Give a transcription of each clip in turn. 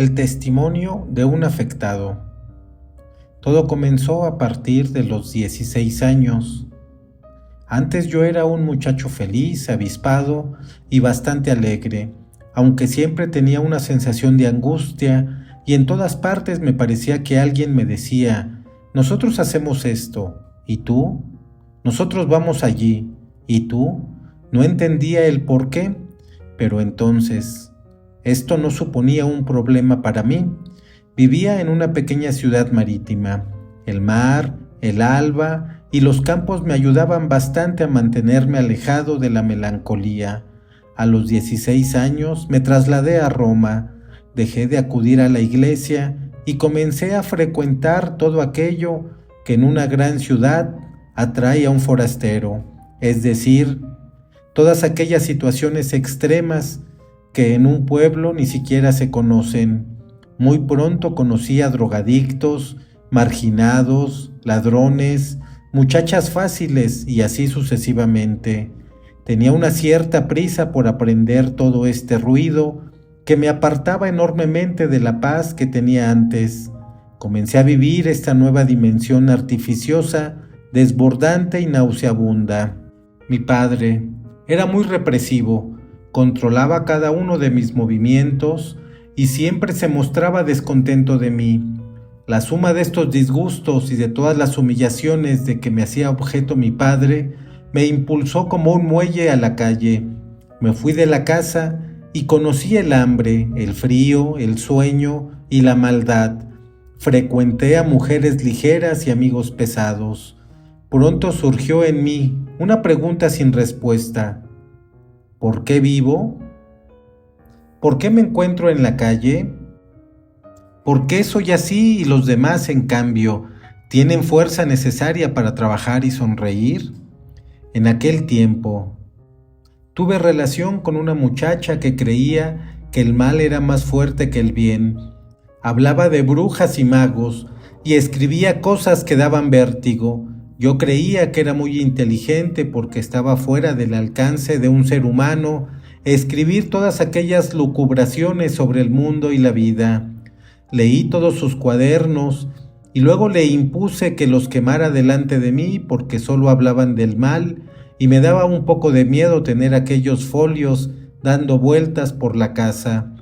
El testimonio de un afectado. Todo comenzó a partir de los 16 años. Antes yo era un muchacho feliz, avispado y bastante alegre, aunque siempre tenía una sensación de angustia y en todas partes me parecía que alguien me decía: nosotros hacemos esto, ¿y tú? Nosotros vamos allí, ¿y tú? No entendía el por qué, pero entonces esto no suponía un problema para mí. Vivía en una pequeña ciudad marítima. El mar, el alba y los campos me ayudaban bastante a mantenerme alejado de la melancolía. A los 16 años me trasladé a Roma, dejé de acudir a la iglesia y comencé a frecuentar todo aquello que en una gran ciudad atrae a un forastero, es decir, todas aquellas situaciones extremas que en un pueblo ni siquiera se conocen. Muy pronto conocí a drogadictos, marginados, ladrones, muchachas fáciles y así sucesivamente. Tenía una cierta prisa por aprender todo este ruido que me apartaba enormemente de la paz que tenía antes. Comencé a vivir esta nueva dimensión artificiosa, desbordante y nauseabunda. Mi padre era muy represivo, controlaba cada uno de mis movimientos y siempre se mostraba descontento de mí. La suma de estos disgustos y de todas las humillaciones de que me hacía objeto mi padre me impulsó como un muelle a la calle. Me fui de la casa y conocí el hambre, el frío, el sueño y la maldad. Frecuenté a mujeres ligeras y amigos pesados. Pronto surgió en mí una pregunta sin respuesta. ¿Por qué vivo? ¿Por qué me encuentro en la calle? ¿Por qué soy así y los demás, en cambio, tienen fuerza necesaria para trabajar y sonreír? En aquel tiempo, tuve relación con una muchacha que creía que el mal era más fuerte que el bien. Hablaba de brujas y magos y escribía cosas que daban vértigo. Yo creía que era muy inteligente porque estaba fuera del alcance de un ser humano escribir todas aquellas lucubraciones sobre el mundo y la vida. Leí todos sus cuadernos y luego le impuse que los quemara delante de mí porque solo hablaban del mal y me daba un poco de miedo tener aquellos folios dando vueltas por la casa.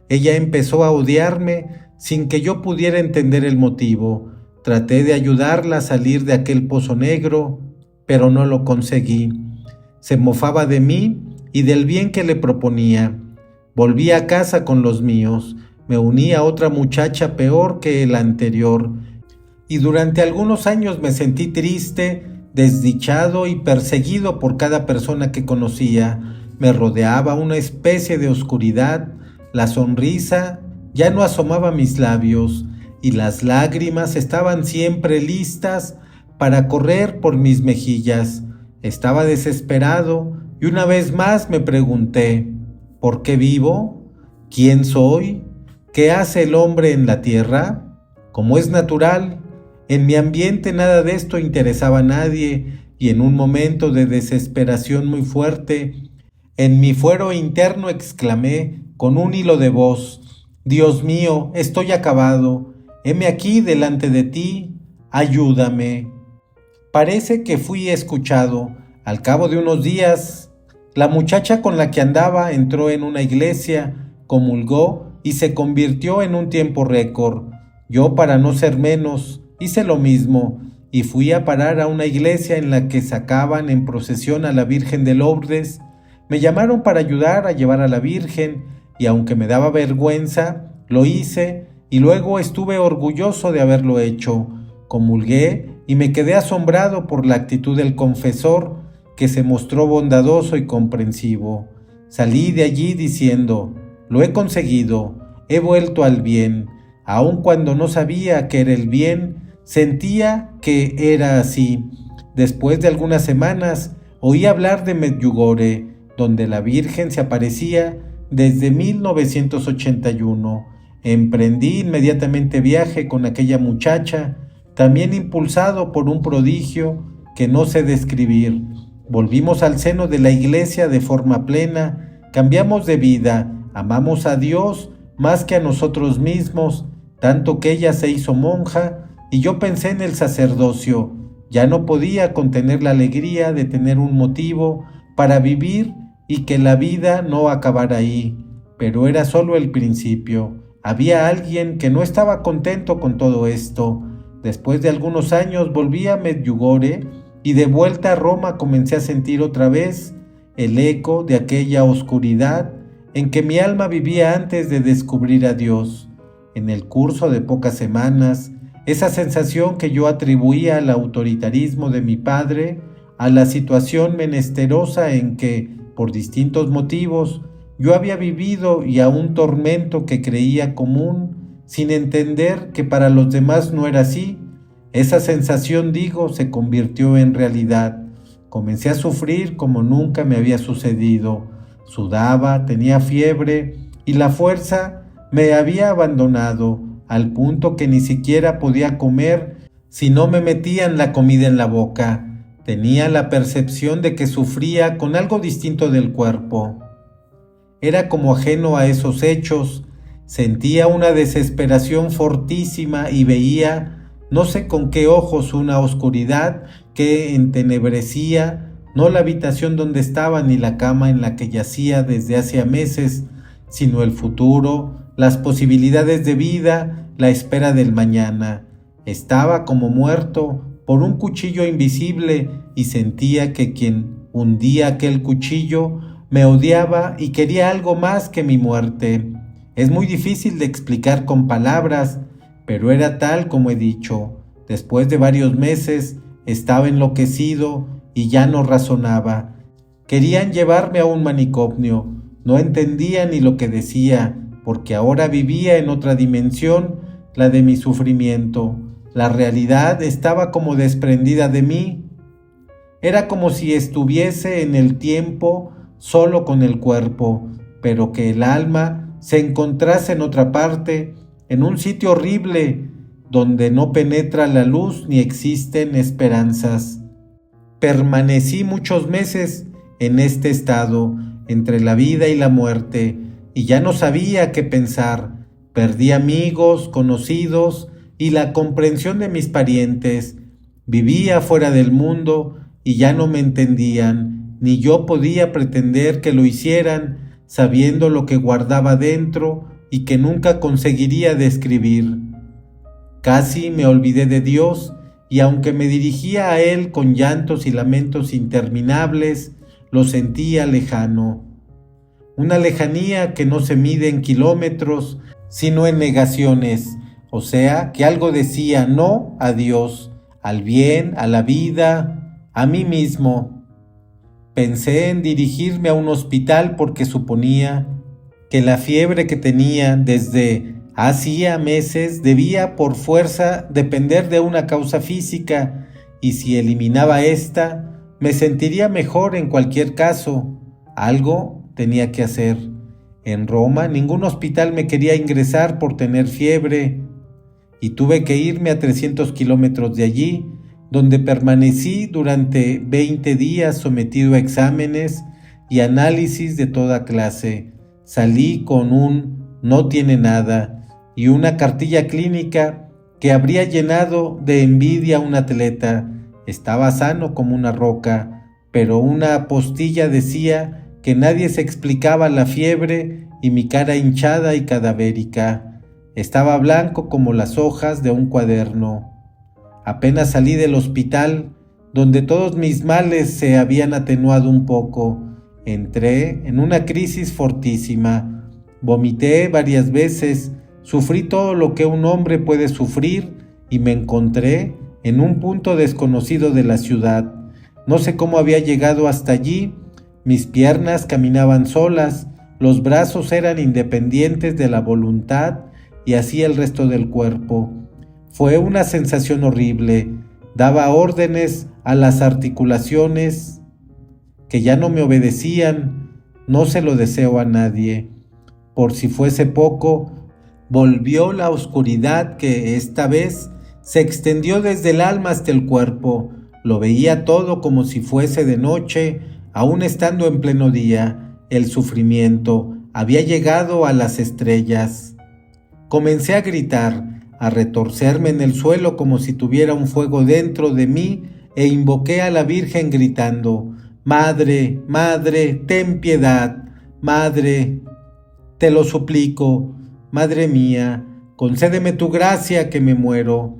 Ella empezó a odiarme sin que yo pudiera entender el motivo. Traté de ayudarla a salir de aquel pozo negro, pero no lo conseguí. Se mofaba de mí y del bien que le proponía. Volví a casa con los míos. Me uní a otra muchacha peor que la anterior, y durante algunos años me sentí triste, desdichado y perseguido por cada persona que conocía. Me rodeaba una especie de oscuridad, la sonrisa ya no asomaba a mis labios, y las lágrimas estaban siempre listas para correr por mis mejillas. Estaba desesperado, y una vez más me pregunté: ¿por qué vivo? ¿Quién soy? ¿Qué hace el hombre en la tierra? Como es natural, en mi ambiente nada de esto interesaba a nadie, y en un momento de desesperación muy fuerte, en mi fuero interno exclamé con un hilo de voz: Dios mío, estoy acabado, heme aquí delante de ti, ayúdame. Parece que fui escuchado. Al cabo de unos días, la muchacha con la que andaba entró en una iglesia, comulgó y se convirtió en un tiempo récord. Yo, para no ser menos, hice lo mismo y fui a parar a una iglesia en la que sacaban en procesión a la Virgen de Lourdes. Me llamaron para ayudar a llevar a la Virgen y aunque me daba vergüenza, lo hice y luego estuve orgulloso de haberlo hecho. Comulgué y me quedé asombrado por la actitud del confesor, que se mostró bondadoso y comprensivo. Salí de allí diciendo: lo he conseguido, he vuelto al bien. Aun cuando no sabía que era el bien, sentía que era así. Después de algunas semanas, oí hablar de Medjugorje, donde la Virgen se aparecía desde 1981. Emprendí inmediatamente viaje con aquella muchacha, también impulsado por un prodigio que no sé describir. Volvimos al seno de la iglesia de forma plena, cambiamos de vida, amamos a Dios, más que a nosotros mismos, tanto que ella se hizo monja y yo pensé en el sacerdocio. Ya no podía contener la alegría de tener un motivo para vivir y que la vida no acabara ahí, pero era solo el principio. Había alguien que no estaba contento con todo esto. Después de algunos años volví a Medjugorje y de vuelta a Roma comencé a sentir otra vez el eco de aquella oscuridad en que mi alma vivía antes de descubrir a Dios. En el curso de pocas semanas, esa sensación que yo atribuía al autoritarismo de mi padre, a la situación menesterosa en que, por distintos motivos, yo había vivido y a un tormento que creía común, sin entender que para los demás no era así, esa sensación, digo, se convirtió en realidad. Comencé a sufrir como nunca me había sucedido. Sudaba, tenía fiebre y la fuerza me había abandonado, al punto que ni siquiera podía comer si no me metían la comida en la boca. Tenía la percepción de que sufría con algo distinto del cuerpo. Era como ajeno a esos hechos. Sentía una desesperación fortísima y veía, no sé con qué ojos, una oscuridad que entenebrecía no la habitación donde estaba ni la cama en la que yacía desde hacía meses, sino el futuro, las posibilidades de vida, la espera del mañana. Estaba como muerto por un cuchillo invisible y sentía que quien hundía aquel cuchillo me odiaba y quería algo más que mi muerte. Es muy difícil de explicar con palabras, pero era tal como he dicho. Después de varios meses estaba enloquecido y ya no razonaba. Querían llevarme a un manicomio. No entendía ni lo que decía, porque ahora vivía en otra dimensión, la de mi sufrimiento. La realidad estaba como desprendida de mí. Era como si estuviese en el tiempo solo con el cuerpo, pero que el alma se encontrase en otra parte, en un sitio horrible, donde no penetra la luz ni existen esperanzas. Permanecí muchos meses en este estado, entre la vida y la muerte, y ya no sabía qué pensar. Perdí amigos, conocidos y la comprensión de mis parientes. Vivía fuera del mundo y ya no me entendían, ni yo podía pretender que lo hicieran, sabiendo lo que guardaba dentro y que nunca conseguiría describir. Casi me olvidé de Dios, y aunque me dirigía a Él con llantos y lamentos interminables, lo sentía lejano. Una lejanía que no se mide en kilómetros, sino en negaciones, o sea, que algo decía no a Dios, al bien, a la vida, a mí mismo. Pensé en dirigirme a un hospital porque suponía que la fiebre que tenía desde hacía meses debía por fuerza depender de una causa física, y si eliminaba esta, me sentiría mejor en cualquier caso. Algo tenía que hacer. En Roma ningún hospital me quería ingresar por tener fiebre, y tuve que irme a 300 kilómetros de allí, donde permanecí durante 20 días sometido a exámenes y análisis de toda clase. Salí con un no tiene nada y una cartilla clínica que habría llenado de envidia a un atleta. Estaba sano como una roca, pero una apostilla decía que nadie se explicaba la fiebre y mi cara hinchada y cadavérica. Estaba blanco como las hojas de un cuaderno. Apenas salí del hospital, donde todos mis males se habían atenuado un poco, entré en una crisis fortísima. Vomité varias veces, sufrí todo lo que un hombre puede sufrir y me encontré en un punto desconocido de la ciudad. No sé cómo había llegado hasta allí. Mis piernas caminaban solas, los brazos eran independientes de la voluntad y así el resto del cuerpo. Fue una sensación horrible. Daba órdenes a las articulaciones que ya no me obedecían. No se lo deseo a nadie. Por si fuese poco, volvió la oscuridad que esta vez se extendió desde el alma hasta el cuerpo. Lo veía todo como si fuese de noche, aún estando en pleno día. El sufrimiento, había llegado a las estrellas. Comencé a gritar, a retorcerme en el suelo como si tuviera un fuego dentro de mí e invoqué a la Virgen gritando: «Madre, Madre, ten piedad, Madre, te lo suplico, Madre mía, concédeme tu gracia que me muero».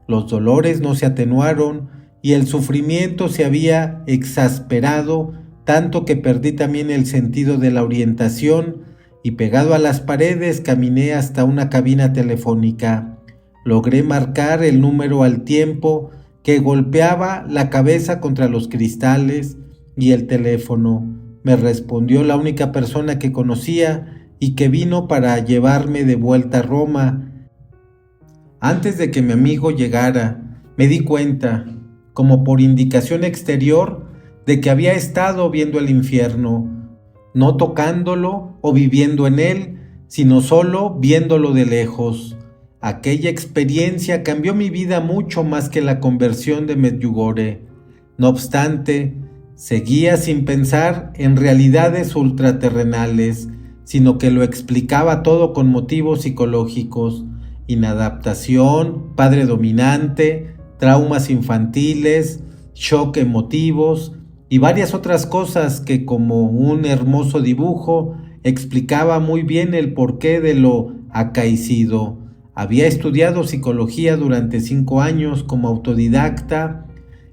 Los dolores no se atenuaron y el sufrimiento se había exasperado tanto que perdí también el sentido de la orientación y pegado a las paredes caminé hasta una cabina telefónica. Logré marcar el número al tiempo que golpeaba la cabeza contra los cristales y el teléfono. Me respondió la única persona que conocía y que vino para llevarme de vuelta a Roma. Antes de que mi amigo llegara, me di cuenta, como por indicación exterior, de que había estado viendo el infierno, no tocándolo o viviendo en él, sino solo viéndolo de lejos. Aquella experiencia cambió mi vida mucho más que la conversión de Medjugorje. No obstante, seguía sin pensar en realidades ultraterrenales, sino que lo explicaba todo con motivos psicológicos: inadaptación, padre dominante, traumas infantiles, shock emotivos y varias otras cosas que, como un hermoso dibujo, explicaba muy bien el porqué de lo acaecido. Había estudiado psicología durante 5 años como autodidacta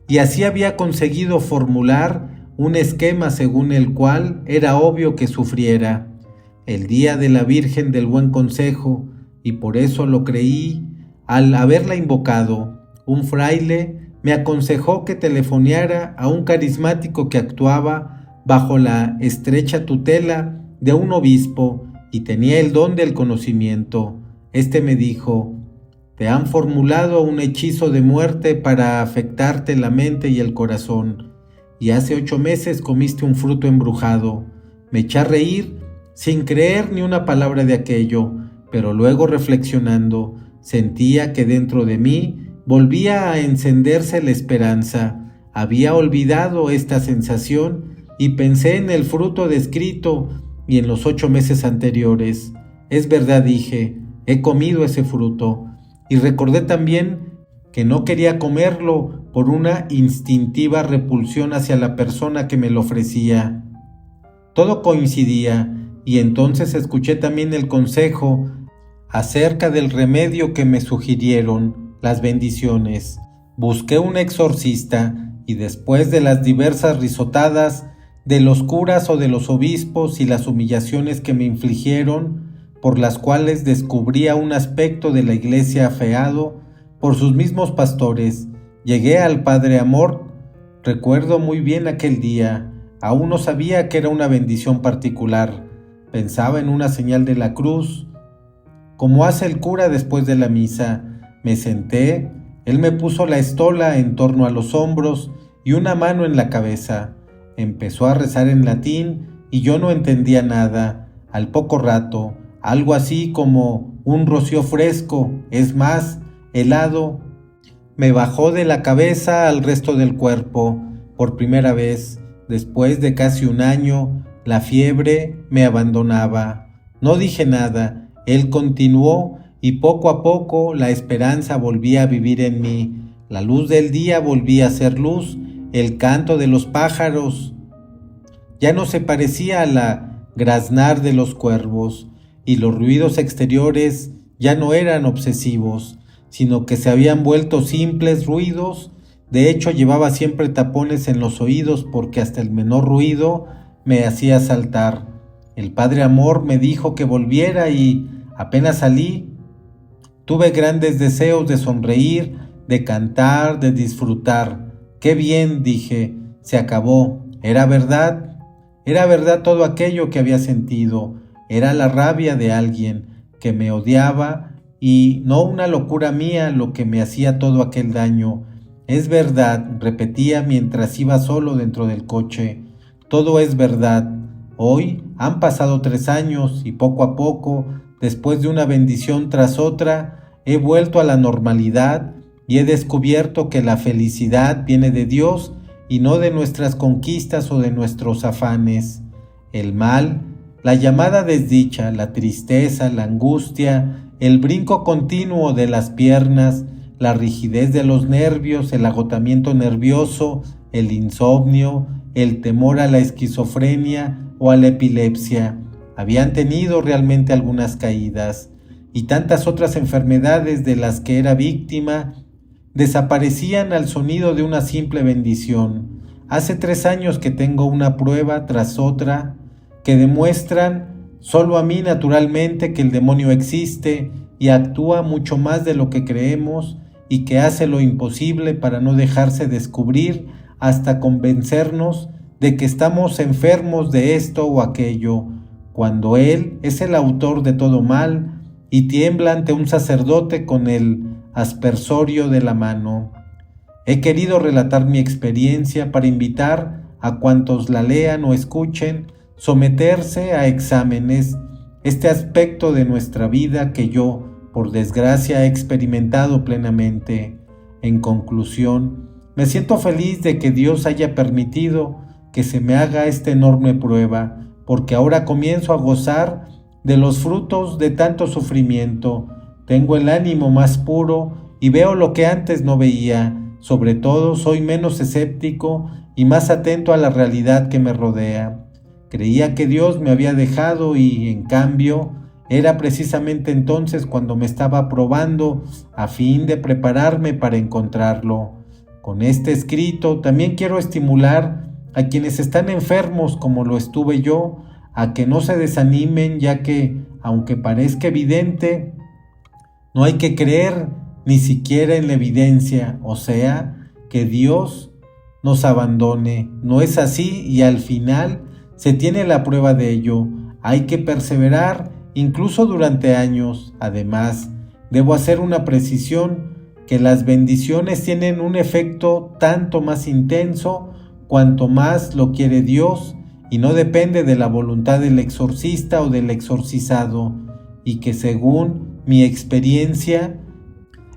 y así había conseguido formular un esquema según el cual era obvio que sufriera. El día de la Virgen del Buen Consejo, y por eso lo creí, al haberla invocado, un fraile me aconsejó que telefoneara a un carismático que actuaba bajo la estrecha tutela de un obispo y tenía el don del conocimiento. Este me dijo: «Te han formulado un hechizo de muerte para afectarte la mente y el corazón, y hace 8 meses comiste un fruto embrujado». Me eché a reír sin creer ni una palabra de aquello, pero luego, reflexionando, sentía que dentro de mí volvía a encenderse la esperanza. Había olvidado esta sensación y pensé en el fruto descrito y en los 8 meses anteriores. Es verdad, dije, he comido ese fruto, y recordé también que no quería comerlo por una instintiva repulsión hacia la persona que me lo ofrecía. Todo coincidía, y entonces escuché también el consejo acerca del remedio que me sugirieron, las bendiciones. Busqué un exorcista y después de las diversas risotadas de los curas o de los obispos y las humillaciones que me infligieron, por las cuales descubría un aspecto de la iglesia afeado por sus mismos pastores, llegué al Padre Amor. Recuerdo muy bien aquel día. Aún no sabía que era una bendición particular. Pensaba en una señal de la cruz, como hace el cura después de la misa. Me senté, él me puso la estola en torno a los hombros y una mano en la cabeza. Empezó a rezar en latín y yo no entendía nada. Al poco rato, algo así como un rocío fresco, es más, helado, me bajó de la cabeza al resto del cuerpo. Por primera vez, después de casi 1 año, la fiebre me abandonaba. No dije nada, él continuó y poco a poco la esperanza volvía a vivir en mí. La luz del día volvía a ser luz, el canto de los pájaros ya no se parecía a la graznar de los cuervos y los ruidos exteriores ya no eran obsesivos, sino que se habían vuelto simples ruidos. De hecho, llevaba siempre tapones en los oídos porque hasta el menor ruido me hacía saltar. El Padre Amor me dijo que volviera y apenas salí, tuve grandes deseos de sonreír, de cantar, de disfrutar. ¡Qué bien!, dije, se acabó. Era verdad todo aquello que había sentido. Era la rabia de alguien que me odiaba y no una locura mía lo que me hacía todo aquel daño. Es verdad, repetía mientras iba solo dentro del coche. Todo es verdad. Hoy han pasado 3 años y poco a poco, después de una bendición tras otra, he vuelto a la normalidad y he descubierto que la felicidad viene de Dios y no de nuestras conquistas o de nuestros afanes. El mal, La llamada desdicha, la tristeza, la angustia, el brinco continuo de las piernas, la rigidez de los nervios, el agotamiento nervioso, el insomnio, el temor a la esquizofrenia o a la epilepsia. Habían tenido realmente algunas caídas y tantas otras enfermedades de las que era víctima desaparecían al sonido de una simple bendición. Hace 3 años que tengo una prueba tras otra que demuestran solo a mí naturalmente que el demonio existe y actúa mucho más de lo que creemos y que hace lo imposible para no dejarse descubrir hasta convencernos de que estamos enfermos de esto o aquello, cuando Él es el autor de todo mal y tiembla ante un sacerdote con el aspersorio de la mano. He querido relatar mi experiencia para invitar a cuantos la lean o escuchen someterse a exámenes, este aspecto de nuestra vida que yo, por desgracia, he experimentado plenamente. En conclusión, me siento feliz de que Dios haya permitido que se me haga esta enorme prueba, porque ahora comienzo a gozar de los frutos de tanto sufrimiento. Tengo el ánimo más puro y veo lo que antes no veía. Sobre todo, soy menos escéptico y más atento a la realidad que me rodea. Creía que Dios me había dejado y, en cambio, era precisamente entonces cuando me estaba probando a fin de prepararme para encontrarlo. Con este escrito también quiero estimular a quienes están enfermos como lo estuve yo, a que no se desanimen, ya que, aunque parezca evidente, no hay que creer ni siquiera en la evidencia, o sea, que Dios nos abandone. No es así y al final se tiene la prueba de ello. Hay que perseverar incluso durante años. Además, debo hacer una precisión, que las bendiciones tienen un efecto tanto más intenso cuanto más lo quiere Dios y no depende de la voluntad del exorcista o del exorcizado, y que según mi experiencia,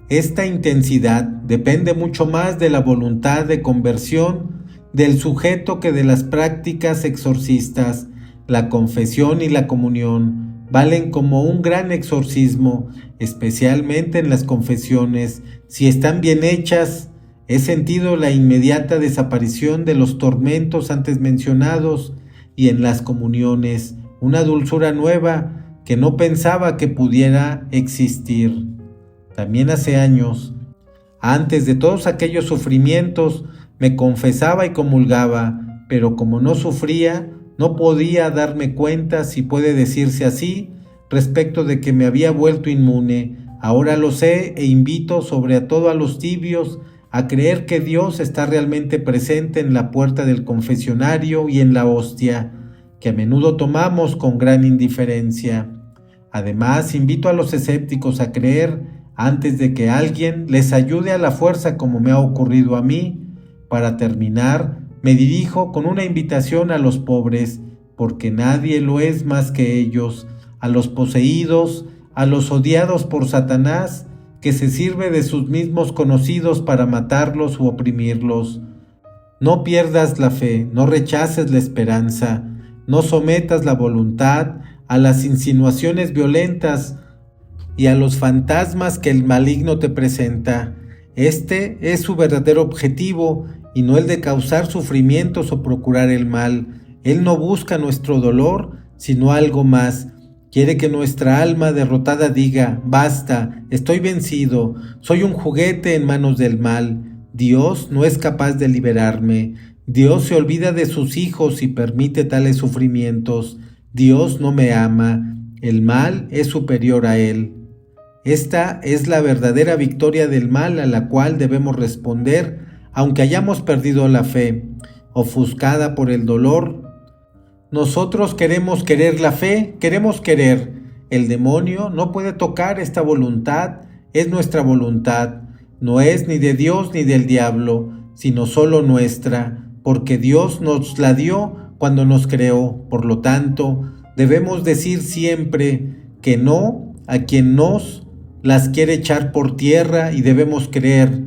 esta intensidad depende mucho más de la voluntad de conversión del sujeto que de las prácticas exorcistas. La confesión y la comunión valen como un gran exorcismo, especialmente en las confesiones. Si están bien hechas, he sentido la inmediata desaparición de los tormentos antes mencionados, y en las comuniones una dulzura nueva que no pensaba que pudiera existir. También hace años, antes de todos aquellos sufrimientos, me confesaba y comulgaba, pero como no sufría, no podía darme cuenta, si puede decirse así, respecto de que me había vuelto inmune. Ahora lo sé e invito sobre todo a los tibios a creer que Dios está realmente presente en la puerta del confesionario y en la hostia, que a menudo tomamos con gran indiferencia. Además, invito a los escépticos a creer antes de que alguien les ayude a la fuerza, como me ha ocurrido a mí. Para terminar, me dirijo con una invitación a los pobres, porque nadie lo es más que ellos, a los poseídos, a los odiados por Satanás, que se sirve de sus mismos conocidos para matarlos u oprimirlos. No pierdas la fe, no rechaces la esperanza, no sometas la voluntad a las insinuaciones violentas y a los fantasmas que el maligno te presenta. Este es su verdadero objetivo y no el de causar sufrimientos o procurar el mal. Él no busca nuestro dolor, sino algo más. Quiere que nuestra alma derrotada diga: basta, estoy vencido, soy un juguete en manos del mal. Dios no es capaz de liberarme. Dios se olvida de sus hijos y permite tales sufrimientos. Dios no me ama. El mal es superior a Él. Esta es la verdadera victoria del mal a la cual debemos responder, aunque hayamos perdido la fe, ofuscada por el dolor. Nosotros queremos querer la fe, queremos querer. El demonio no puede tocar esta voluntad, es nuestra voluntad. No es ni de Dios ni del diablo, sino solo nuestra, porque Dios nos la dio cuando nos creó. Por lo tanto, debemos decir siempre que no a quien nos las quiere echar por tierra, y debemos creer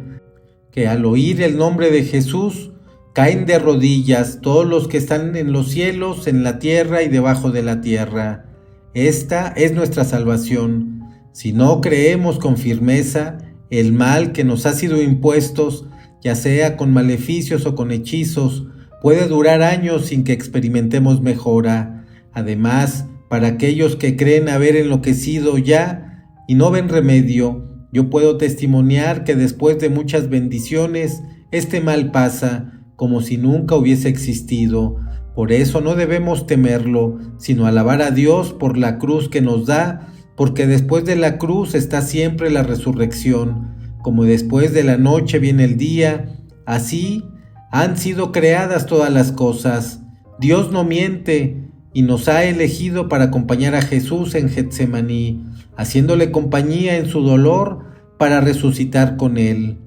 que al oír el nombre de Jesús Caen de rodillas todos los que están en los cielos, en la tierra y debajo de la tierra. Esta es nuestra salvación. Si no creemos con firmeza, el mal que nos ha sido impuestos, ya sea con maleficios o con hechizos, puede durar años sin que experimentemos mejora. Además, para aquellos que creen haber enloquecido ya y no ven remedio, yo puedo testimoniar que después de muchas bendiciones, este mal pasa como si nunca hubiese existido. Por eso no debemos temerlo, sino alabar a Dios por la cruz que nos da, porque después de la cruz está siempre la resurrección. Como después de la noche viene el día, así han sido creadas todas las cosas. Dios no miente y nos ha elegido para acompañar a Jesús en Getsemaní, haciéndole compañía en su dolor para resucitar con él.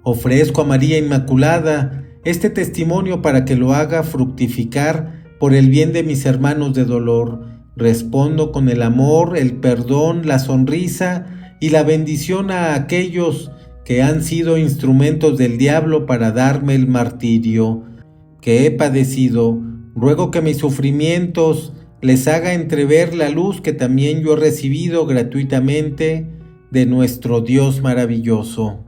Ofrezco a María Inmaculada este testimonio para que lo haga fructificar por el bien de mis hermanos de dolor. Respondo con el amor, el perdón, la sonrisa y la bendición a aquellos que han sido instrumentos del diablo para darme el martirio que he padecido. Ruego que mis sufrimientos les haga entrever la luz que también yo he recibido gratuitamente de nuestro Dios maravilloso.